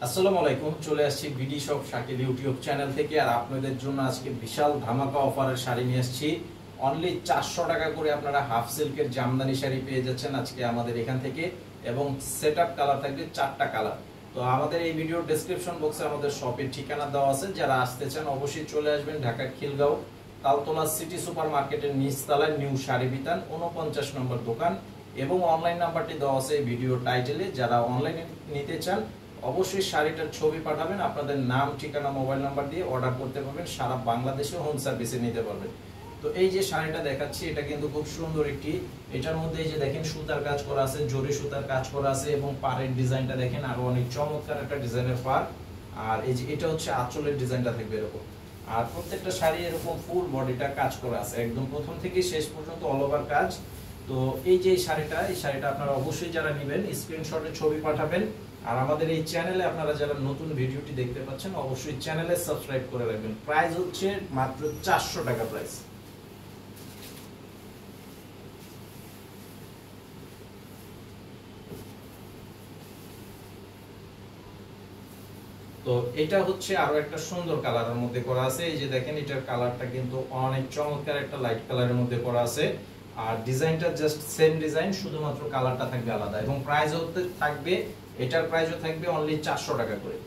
আসসালামু আলাইকুম, চলে আসছি BD shop Shakil YouTube channel থেকে। আর আপনাদের জন্য আজকে বিশাল ধামাকা অফারের শাড়ি নিয়ে আসছি। অনলি 400 টাকা করে আপনারা হাফ সিল্কের জামদানি শাড়ি পেয়ে যাচ্ছেন আজকে আমাদের এখান থেকে। এবং সেটআপ কালার থাকবে 4টা কালার। তো আমাদের এই ভিডিওর ডেসক্রিপশন বক্সে আমাদের শপের ঠিকানা দেওয়া আছে, যারা আসতে চান অবশ্যই চলে আসবেন। ঢাকা খিলগাঁও তালতলা সিটি সুপার মার্কেটের নিচতলায় নিউ শাড়ি বিতান 49 নম্বর দোকান। এবং অনলাইন নাম্বারটি দেওয়া আছে এই ভিডিও টাইটেলে। যারা অনলাইনে নিতে চান অবশ্যই শাড়িটার ছবি পাঠাবেন, আপনাদের নাম, ঠিকানা, মোবাইল নাম্বার দিয়ে অর্ডার করতে পারবেন। সারা বাংলাদেশে হোম সার্ভিসে নিতে পারবেন। তো এই যে শাড়িটা দেখাচ্ছি, এটা কিন্তু খুব সুন্দর একটি, এটার মধ্যে এই যে দেখেন সুতার কাজ করা আছে, জরি সুতার কাজ করা আছে এবং পাড়ের ডিজাইনটা দেখেন আরো অনেক চমৎকার একটা ডিজাইনের পাড়। আর এই যে এটা হচ্ছে আঁচলের ডিজাইনটা থাকবে এরকম। আর প্রত্যেকটা শাড়ি এরকম ফুল বডিটা কাজ করা আছে, একদম প্রথম থেকে শেষ পর্যন্ত অল ওভার কাজ। তো এই যে এই শাড়িটা আপনারা অবশ্যই যারা নেবেন স্ক্রিনশটে ছবি পাঠাবেন। আর আমাদের এই চ্যানেলে আপনারা যারা নতুন ভিডিওটি দেখতে পাচ্ছেন অবশ্যই চ্যানেলে সাবস্ক্রাইব করে রাখবেন। প্রাইস হচ্ছে মাত্র 400 টাকা প্রাইস। তো এটা হচ্ছে আরো একটা সুন্দর কালারের মধ্যে করা আছে। এই যে দেখেন এটার কালারটা কিন্তু অনেক চমৎকার একটা লাইট কালারের মধ্যে করা আছে। আর ডিজাইনটা জাস্ট সেম ডিজাইন, শুধুমাত্র কালারটা থাকবে আলাদা। এবং প্রাইস হতে থাকবে, এটার প্রাইসও থাকবে অনলি 400 টাকা করে।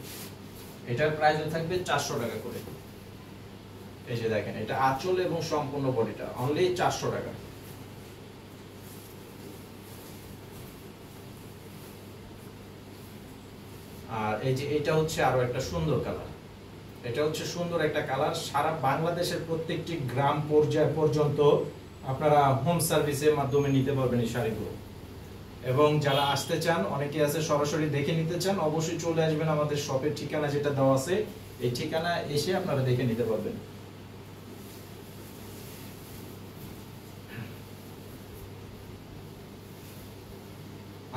এটার প্রাইসও থাকবে 400 টাকা করে। এই যে দেখেন এটা আঁচল এবং সম্পূর্ণ বডিটা অনলি 400 টাকা। আর এই যে এটা হচ্ছে আরো একটা সুন্দর কালার। এটা হচ্ছে সুন্দর একটা কালার। সারা বাংলাদেশের প্রত্যেকটি গ্রাম পর্যায় পর্যন্ত আপনারা হোম সার্ভিসের মাধ্যমে নিতে পারবেন এই শাড়িগুলো। এবং যারা আসতে চান, অনেকে আছে সরাসরি দেখে নিতে চান, অবশ্যই চলে আসবেন আমাদের শপের ঠিকানা যেটা দেওয়া আছে, এই ঠিকানা এসে আপনারা দেখে নিতে পারবেন।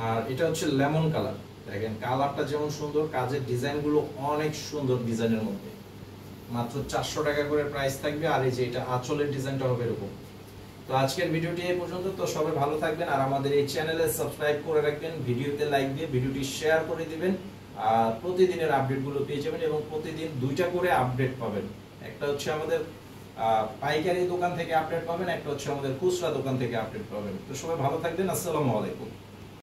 আর এটা হচ্ছে লেমন কালার। দেখেন কালারটা যেমন সুন্দর, কাজের ডিজাইনগুলো অনেক সুন্দর ডিজাইনের মধ্যে। মাত্র 400 টাকা করে প্রাইস থাকবে। আর এই যে এটা আঁচলের ডিজাইনটা হবে এরকম। তো আজকের ভিডিওটি এই পর্যন্ত। তো সবাই ভালো থাকবেন আর আমাদের এই চ্যানেলে সাবস্ক্রাইব করে রাখবেন, ভিডিওতে লাইক দিয়ে ভিডিওটি শেয়ার করে দিবেন। আর প্রতিদিনের আপডেটগুলো পেয়ে যাবেন এবং প্রতিদিন 2টা করে আপডেট পাবেন। একটা হচ্ছে আমাদের পাইকারি দোকান থেকে আপডেট পাবেন, একটা হচ্ছে আমাদের খুচরা দোকান থেকে আপডেট পাবেন। তো সবাই ভালো থাকবেন। আসসালামু আলাইকুম।